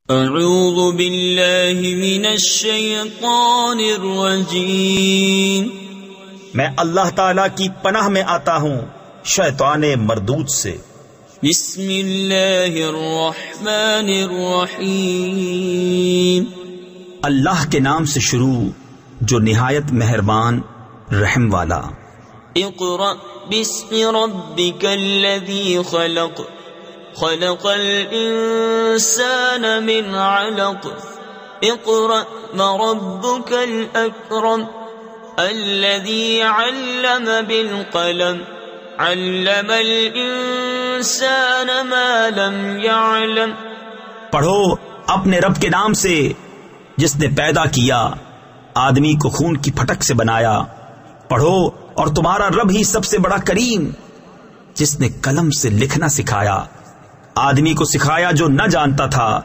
اعوذ باللہ من الشیطان الرجیم، میں اللہ تعالی کی پناہ میں آتا ہوں شیطان مردود سے۔ بسم اللہ الرحمن الرحیم، اللہ کے نام سے شروع جو نہایت مہربان رحم والا۔ اقرأ باسم ربک الذی خلق، خلق الانسان من علق، اقرأ وربک الاکرم الذی علم بالقلم، علم الانسان ما لم يعلم۔ پڑھو اپنے رب کے نام سے جس نے پیدا کیا، آدمی کو خون کی پھٹک سے بنایا۔ پڑھو اور تمہارا رب ہی سب سے بڑا کریم، جس نے قلم سے لکھنا سکھایا، آدمی کو سکھایا جو نہ جانتا تھا۔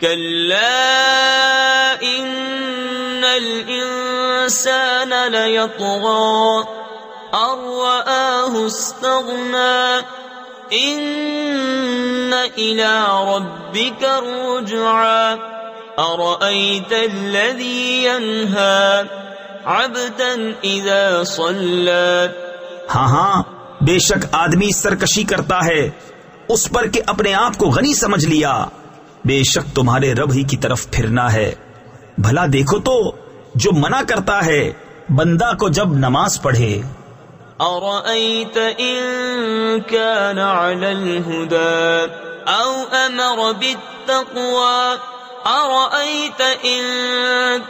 کلا ان الانسان لیطغی ان رآہ استغنی، ان الى ربک الرجعی، ارأیت الذی ینہی عبدا اذا صلی۔ ہاں بے شک آدمی سرکشی کرتا ہے اس پر کہ اپنے آپ کو غنی سمجھ لیا، بے شک تمہارے رب ہی کی طرف پھرنا ہے۔ بھلا دیکھو تو جو منع کرتا ہے بندہ کو جب نماز پڑھے۔ ارأیت ان کان علی الہدی او امر بالتقوی، ارأیت ان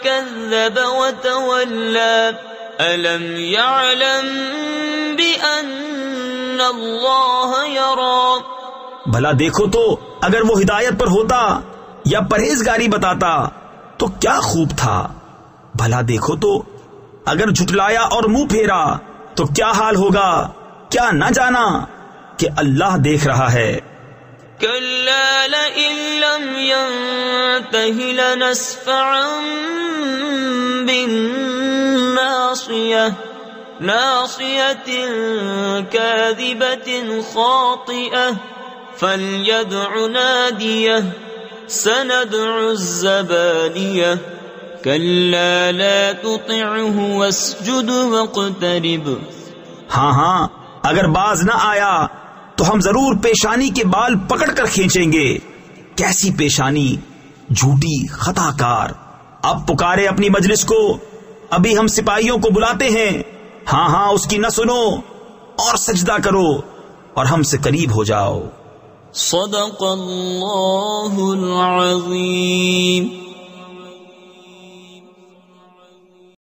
کذب وتولی، الم یعلم بأن اللہ یری۔ بھلا دیکھو تو اگر وہ ہدایت پر ہوتا یا پرہیزگاری بتاتا تو کیا خوب تھا۔ بھلا دیکھو تو اگر جھٹلایا اور منہ پھیرا تو کیا حال ہوگا۔ کیا نہ جانا کہ اللہ دیکھ رہا ہے۔ کلا لئن لم ينتہ لنسفعا بالناصیہ، ناصیۃ کاذبۃ خاطئہ، فلیدع نادیہ، سندع الزبانیہ، کلا لا تطعہ واسجد واقترب۔ ہاں اگر باز نہ آیا تو ہم ضرور پیشانی کے بال پکڑ کر کھینچیں گے۔ کیسی پیشانی، جھوٹی خطا کار۔ اب پکارے اپنی مجلس کو، ابھی ہم سپاہیوں کو بلاتے ہیں۔ ہاں اس کی نہ سنو اور سجدہ کرو اور ہم سے قریب ہو جاؤ۔ صدق اللہ العظیم۔